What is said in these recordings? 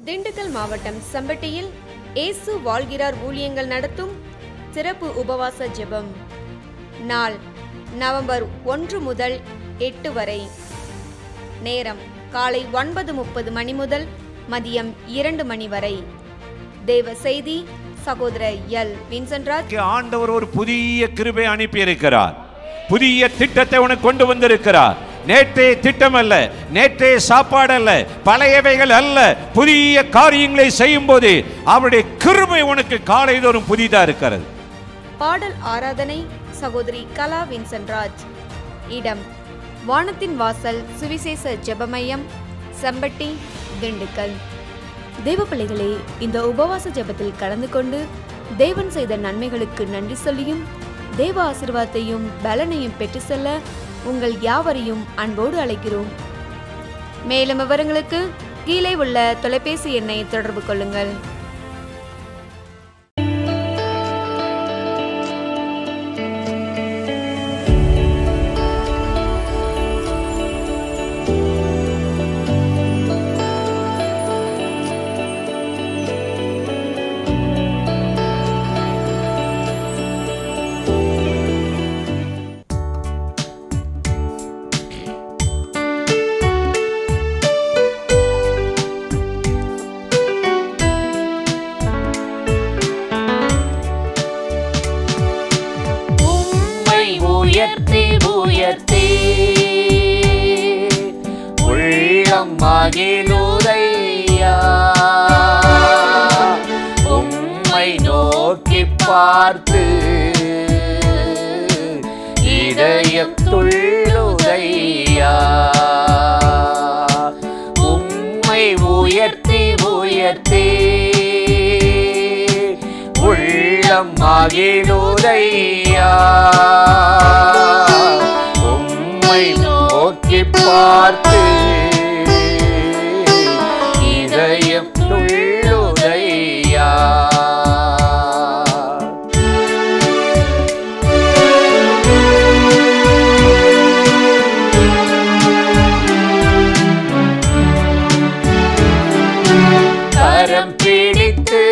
திண்டுக்கல் மாவட்டம் செம்பட்டியில் இயேசு வாழ்கிறார் ஊழியங்கள் நடத்தும் சிறப்பு உபவாச ஜெபம். நாள் நவம்பர் 1 முதல் 8 வரை. நேரம் காலை 9:30 மணி முதல் மதியம் 2 மணி வரை. தேவ செய்தி சகோதரர் எல். வின்சென்ட்ராஜ். ஆண்டவர் ஒரு புதிய கிருபை அனுப்பி இருக்கிறார். புதிய திட்டத்தை உனக்கு கொண்டு வந்திருக்கிறார். நேற்றைய திட்டம் அல்ல, நேற்றைய சாப்பாடு அல்ல, பழையவைகள் அல்ல. புதிய காரியங்களை செய்யும் போது அவருடைய கிருபை உனக்கு காலைதோறும் புதிதா இருக்கிறது. பாடல் ஆராதனை சகோதரி கலா வின்சென்ட்ராஜ். இடம் வானத்தின் வாசல் சுவிசேஷ ஜெபமையம், செம்பட்டி, திண்டுக்கல். தேவ பிள்ளைகளே, இந்த உபவாச ஜெபத்தில் கலந்து கொண்டு தேவன் செய்த நன்மைகளுக்கு நன்றி சொல்லியும் தேவ ஆசீர்வாதத்தையும் பலனையும் பெற்று செல்ல உங்கள் யாவரையும் அன்போடு அழைக்கிறோம். மேலும் விவரங்களுக்கு கீழே உள்ள தொலைபேசி எண்ணை தொடர்பு கொள்ளுங்கள். உயர்த்தி உள்ளம் மகிழுதையா, உம்மை நோக்கி பார்த்து இதயம் துள்ளுதையா. உம்மை உயர்த்தி உள்ளம் மகிழுதையா, உம்மை நோக்கி பார்த்து இதயம் துள்ளுதையா. கரம் பிடித்து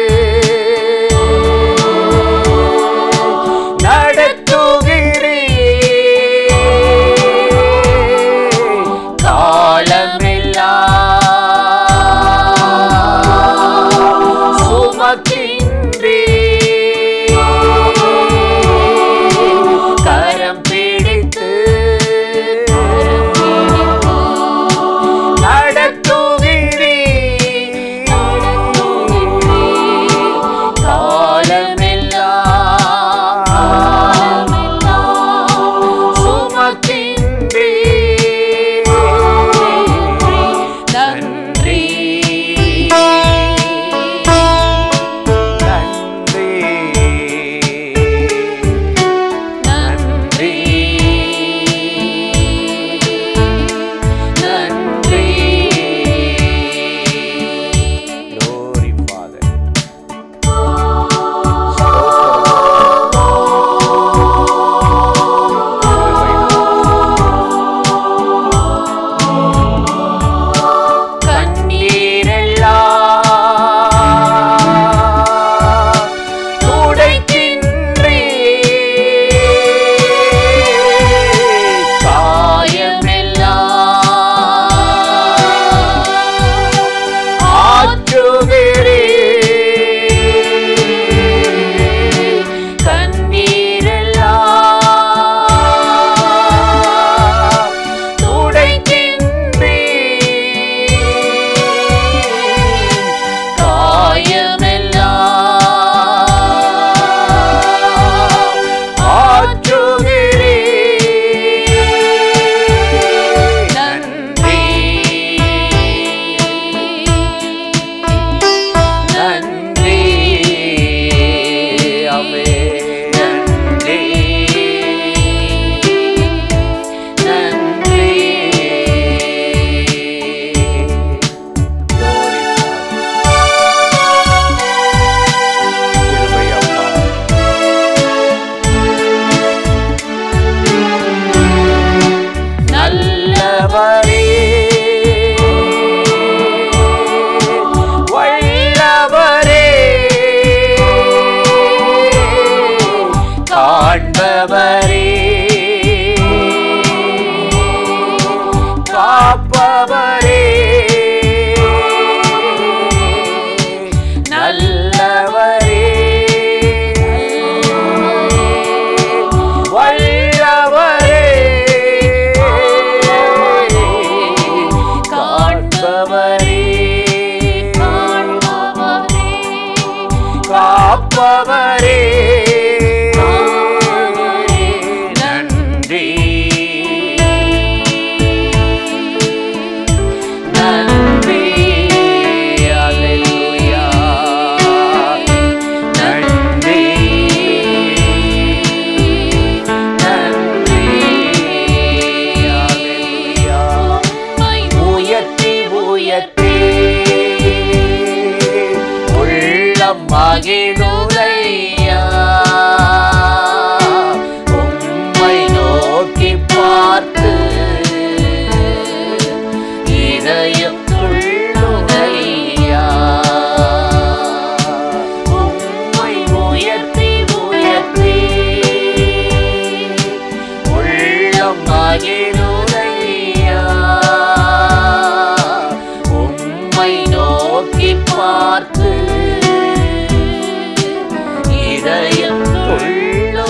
மகிழுதையா. உம்மை நோக்கி பார்த்து இதயம் துள்ளுதையா. உம்மை உயர்த்தி உயர்த்தி உள்ளம் மகிழுதையா. உம்மை நோக்கி பார்த்து இதயம் துள்ளுதையா.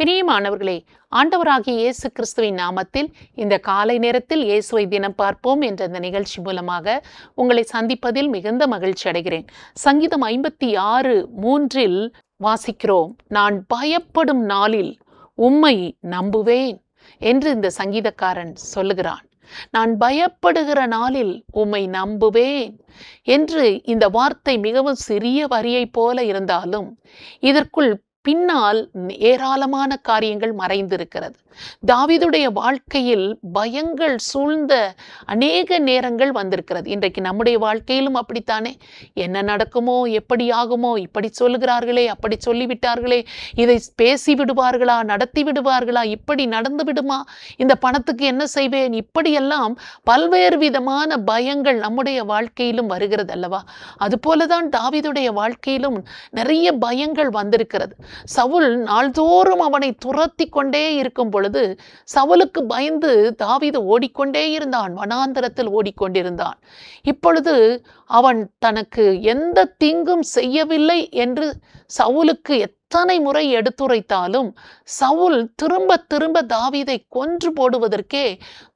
பிரியமானவர்களே, ஆண்டவராகிய இயேசு கிறிஸ்துவின் நாமத்தில் இந்த காலை நேரத்தில் இயேசுவை தினம் பார்ப்போம் என்ற இந்த நிகழ்ச்சி மூலமாக உங்களை சந்திப்பதில் மிகுந்த மகிழ்ச்சி அடைகிறேன். சங்கீதம் 56:3 வாசிக்கிறோம், நான் பயப்படும் நாளில் உம்மை நம்புவேன் என்று இந்த சங்கீதக்காரன் சொல்லுகிறான். நான் பயப்படுகிற நாளில் உம்மை நம்புவேன் என்று இந்த வார்த்தை மிகவும் சிறிய வரியைப் போல இருந்தாலும் இதற்குள் பின்னால் ஏராளமான காரியங்கள் மறைந்திருக்கிறது. தாவீதுடைய வாழ்க்கையில் பயங்கள் சூழ்ந்த அநேக நேரங்கள் வந்திருக்கிறது. இன்றைக்கு நம்முடைய வாழ்க்கையிலும் அப்படித்தானே? என்ன நடக்குமோ, எப்படி ஆகுமோ, இப்படி சொல்லுகிறார்களே, அப்படி சொல்லிவிட்டார்களே, இதை பேசி விடுவார்களா, நடத்தி விடுவார்களா, இப்படி நடந்து விடுமா, இந்த பணத்துக்கு என்ன செய்வேன், இப்படியெல்லாம் பல்வேறு விதமான பயங்கள் நம்முடைய வாழ்க்கையிலும் வருகிறது அல்லவா? அதுபோலதான் தாவீதுடைய வாழ்க்கையிலும் நிறைய பயங்கள் வந்திருக்கிறது. சவுல் நாள்தோறும் அவனை துரத்தி கொண்டே இருக்கும் பொழுது சவுலுக்கு பயந்து தாவீது ஓடிக்கொண்டே இருந்தான், வனாந்தரத்தில் ஓடிக்கொண்டிருந்தான். இப்பொழுது அவன் தனக்கு எந்த தீங்கும் செய்யவில்லை என்று சவுலுக்கு எத்தனை முறை எடுத்துரைத்தாலும் சவுல் திரும்ப திரும்ப தாவீதை கொன்று போடுவதற்கே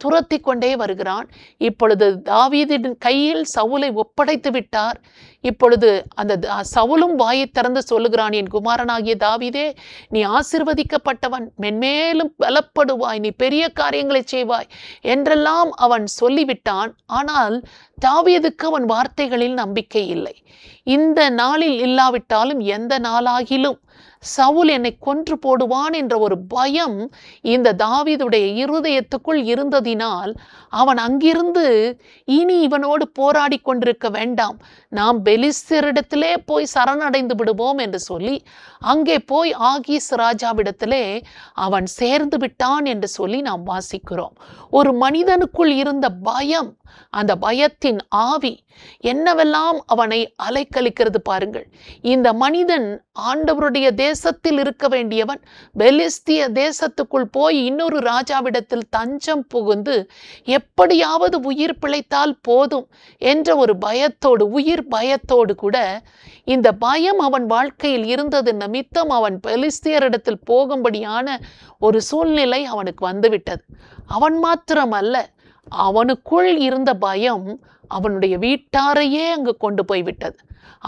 துரத்தி கொண்டே வருகிறான். இப்பொழுது தாவீதின் கையில் சவுலை ஒப்படைத்து விட்டார். இப்பொழுது அந்த சவுலும் வாயை திறந்து சொல்லுகிறான், என் குமாரனாகிய தாவீதே, நீ ஆசீர்வதிக்கப்பட்டவன், மென்மேலும் பலப்படுவாய், நீ பெரிய காரியங்களை செய்வாய் என்றெல்லாம் அவன் சொல்லிவிட்டான். ஆனால் தாவீதுக்கு அவன் வார்த்தைகளில் நம்பிக்கை இல்லை. இந்த நாளில் இல்லாவிட்டாலும் எந்த நாளாகிலும் சவுல் என்னை கொன்று போடுவான் என்ற ஒரு பயம் இந்த தாவீதுடைய இருதயத்துக்குள் இருந்ததினால் அவன் அங்கிருந்து இனி இவனோடு போராடி கொண்டிருக்க வேண்டாம், நாம் பெலிஸ்தரிடத்திலே போய் சரணடைந்து விடுவோம் என்று சொல்லி அங்கே போய் ஆகீஸ் ராஜாவிடத்திலே அவன் சேர்ந்து விட்டான் என்று சொல்லி நாம் வாசிக்கிறோம். ஒரு மனிதனுக்குள் இருந்த பயம், அந்த பயத்தின் ஆவி என்னவெல்லாம் அவனை அலைக்கழிக்கிறது பாருங்கள். இந்த மனிதன் ஆண்டவருடைய தேசத்தில் இருக்க வேண்டியவன் பெலிஸ்திய தேசத்துக்குள் போய் இன்னொரு ராஜாவிடத்தில் தஞ்சம் புகுந்து எப்படியாவது உயிர் பிழைத்தால் போதும் என்ற ஒரு பயத்தோடு, உயிர் பயத்தோடு கூட இந்த பயம் அவன் வாழ்க்கையில் இருந்தது நிமித்தம் அவன் பெலிஸ்தியரிடத்தில் போகும்படியான ஒரு சூழ்நிலை அவனுக்கு வந்துவிட்டது. அவன் மாத்திரமல்ல, அவனுக்குள் இருந்த பயம் அவனுடைய வீட்டாரையே அங்கு கொண்டு போய்விட்டது.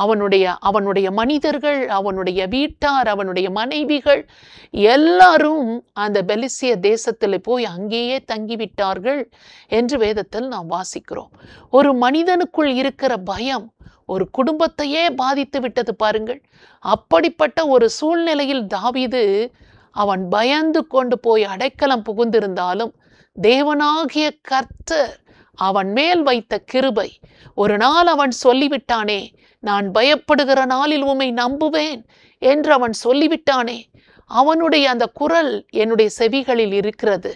அவனுடைய மனிதர்கள், அவனுடைய வீட்டார், அவனுடைய மனைவிகள் எல்லாரும் அந்த பெலிஸ்திய தேசத்தில் போய் அங்கேயே தங்கிவிட்டார்கள் என்று வேதத்தில் நாம் வாசிக்கிறோம். ஒரு மனிதனுக்குள் இருக்கிற பயம் ஒரு குடும்பத்தையே பாதித்து விட்டது பாருங்கள். அப்படிப்பட்ட ஒரு சூழ்நிலையில் தாவீது அவன் பயந்து கொண்டு போய் அடைக்கலம் புகுந்திருந்தாலும் தேவனாகிய கர்த்தர் அவன் மேல் வைத்த கிருபை, ஒரு நாள் அவன் சொல்லிவிட்டானே, நான் பயப்படுகிற நாளில் உம்மை நம்புவேன் என்று அவன் சொல்லிவிட்டானே, அவனுடைய அந்த குரல் என்னுடைய செவிகளில் இருக்கிறது.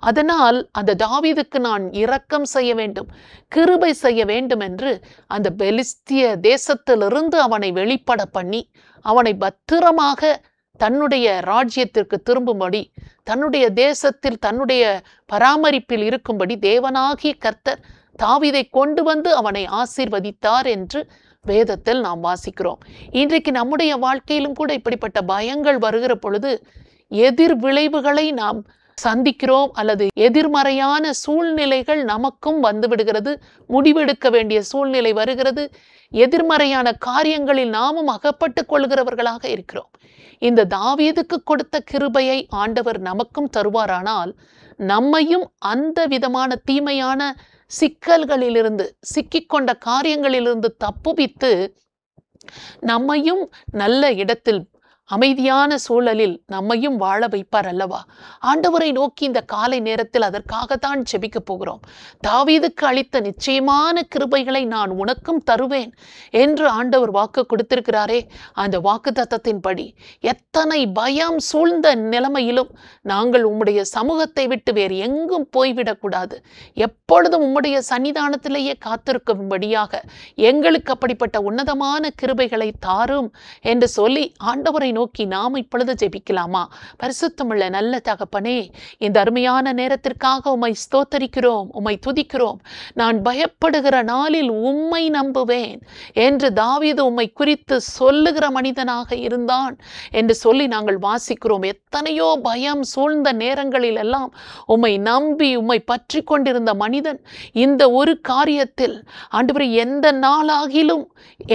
அதனால் அந்த தாவீதுக்கு நான் இரக்கம் செய்ய வேண்டும், கிருபை செய்ய வேண்டும் என்று அந்த பெலிஸ்திய தேசத்திலிருந்து அவனை வெளிப்பட பண்ணி அவனை பத்திரமாக தன்னுடைய ராஜ்யத்திற்கு திரும்பும்படி, தன்னுடைய தேசத்தில் தன்னுடைய பராமரிப்பில் இருக்கும்படி தேவனாகிய கர்த்தர் தாவீதை கொண்டு வந்து அவனை ஆசீர்வதித்தார் என்று வேதத்தில் நாம் வாசிக்கிறோம். இன்றைக்கு நம்முடைய வாழ்க்கையிலும் கூட இப்படிப்பட்ட பயங்கள் வருகிற பொழுது எதிர் விளைவுகளை நாம் சந்திக்கிறோம், அல்லது எதிர்மறையான சூழ்நிலைகள் நமக்கும் வந்துவிடுகிறது, முடிவெடுக்க வேண்டிய சூழ்நிலை வருகிறது, எதிர்மறையான காரியங்களில் நாமும் அகப்பட்டு கொள்கிறவர்களாக இருக்கிறோம். இந்த தாவீதுக்கு கொடுத்த கிருபையை ஆண்டவர் நமக்கும் தருவாரானால் நம்மையும் அந்த விதமான தீமையான சிக்கல்களிலிருந்து, சிக்கிக்கொண்ட காரியங்களிலிருந்து தப்புவித்து நம்மையும் நல்ல இடத்தில் அமைதியான சூழலில் நம்மையும் வாழ வைப்பார் அல்லவா? ஆண்டவரை நோக்கி இந்த காலை நேரத்தில் அதற்காகத்தான் ஜெபிக்க போகிறோம். தாவீதுக்கு அளித்த நிச்சயமான கிருபைகளை நான் உனக்கும் தருவேன் என்று ஆண்டவர் வாக்கு கொடுத்திருக்கிறாரே, அந்த வாக்கு தத்தத்தின்படி எத்தனை பயம் சூழ்ந்த நிலைமையிலும் நாங்கள் உம்முடைய சமூகத்தை விட்டு வேறு எங்கும் போய்விடக்கூடாது, எப்பொழுதும் உம்முடைய சன்னிதானத்திலேயே காத்திருக்கும்படியாக எங்களுக்கு அப்படிப்பட்ட உன்னதமான கிருபைகளை தாரும் என்று சொல்லி ஆண்டவரை நோக்கி நாம் இப்பொழுது ஜெபிக்கலாமா? பரிசுத்தமுள்ள நல்ல தகப்பனே, இந்த அருமையான நேரத்திற்காக உம்மை ஸ்தோத்தரிக்கிறோம், உம்மை துதிக்கிறோம். நான் பயப்படுகிற நாளில் உம்மை நம்புவேன் என்று தாவீது உம்மை குறித்து சொல்லுகிற மனிதனாக இருந்தான் என்று சொல்லி நாங்கள் வாசிக்கிறோம். எத்தனையோ பயம் சூழ்ந்த நேரங்களில் எல்லாம் உம்மை நம்பி உம்மை பற்றி கொண்டிருந்த மனிதன் இந்த ஒரு காரியத்தில் ஆண்டவரே, எந்த நாளாகிலும்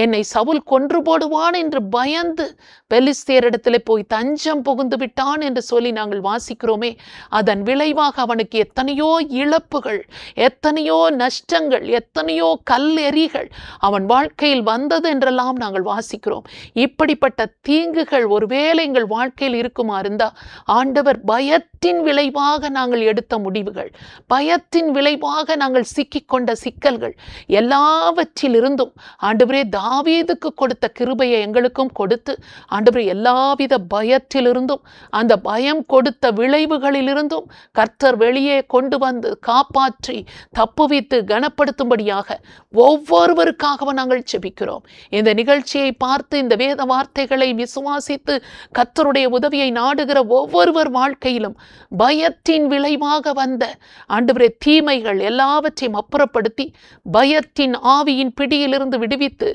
என்னை சவுல் கொன்று போடுவான் என்று பயந்து பெலிஸ்தியரிடத்திலே போய் தஞ்சம் புகுந்து விட்டான் என்று சொல்லி நாங்கள் வாசிக்கிறோமே. அதன் விளைவாக அவனுக்கு எத்தனையோ இழப்புகள், எத்தனையோ நஷ்டங்கள், எத்தனையோ கல்லெறிகள் அவன் வாழ்க்கையில் வந்தது என்றெல்லாம் நாங்கள் வாசிக்கிறோம். இப்படிப்பட்ட தீங்குகள் ஒருவேளை எங்கள் வாழ்க்கையில் இருக்குமா இருந்தா, ஆண்டவர் பயத்தின் விளைவாக நாங்கள் எடுத்த முடிவுகள், பயத்தின் விளைவாக நாங்கள் சிக்கிக்கொண்ட சிக்கல்கள் எல்லாவற்றிலிருந்தும் ஆண்டவரே தாவீதுக்கு கொடுத்த கிருபையை எங்களுக்கும் கொடுத்து ஆண்டவரே எல்லாவித பயத்திலிருந்தும் அந்த பயம் கொடுத்த விளைவுகளிலிருந்தும் கர்த்தர் வெளியே கொண்டு வந்து காப்பாற்றி தப்புவித்து கனப்படுத்தும்படியாக ஒவ்வொருவருக்காகவும் நாங்கள் ஜெபிக்கிறோம். இந்த நிகழ்ச்சியை பார்த்து இந்த வேத வார்த்தைகளை விசுவாசித்து கர்த்தருடைய உதவியை நாடுகிற ஒவ்வொருவர் வாழ்க்கையிலும் பயத்தின் விளைவாக வந்த ஆண்டவரே தீமைகள் எல்லாவற்றையும் அப்புறப்படுத்தி பயத்தின் ஆவியின் பிடியிலிருந்து விடுவித்து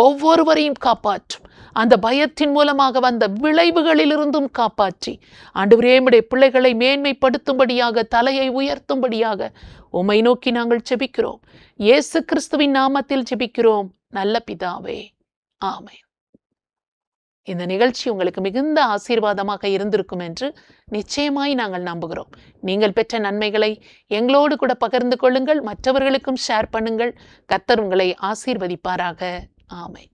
ஒவ்வொருவரையும் காப்பாற்றும். அந்த பயத்தின் மூலமாக வந்த விளைவுகளிலிருந்தும் காப்பாற்றி ஆண்டவரே உம்முடைய பிள்ளைகளை மேன்மைப்படுத்தும்படியாக, தலையை உயர்த்தும்படியாக உம்மை நோக்கி நாங்கள் ஜெபிக்கிறோம். இயேசு கிறிஸ்துவின் நாமத்தில் ஜெபிக்கிறோம் நல்ல பிதாவே, ஆமென். இந்த நிகழ்ச்சி உங்களுக்கு மிகுந்த ஆசீர்வாதமாக இருந்திருக்கும் என்று நிச்சயமாய் நாங்கள் நம்புகிறோம். நீங்கள் பெற்ற நன்மைகளை எங்களோடு கூட பகிர்ந்து கொள்ளுங்கள், மற்றவர்களுக்கும் ஷேர் பண்ணுங்கள். கர்த்தர் உங்களை ஆசீர்வதிப்பாராக. ஆமென்.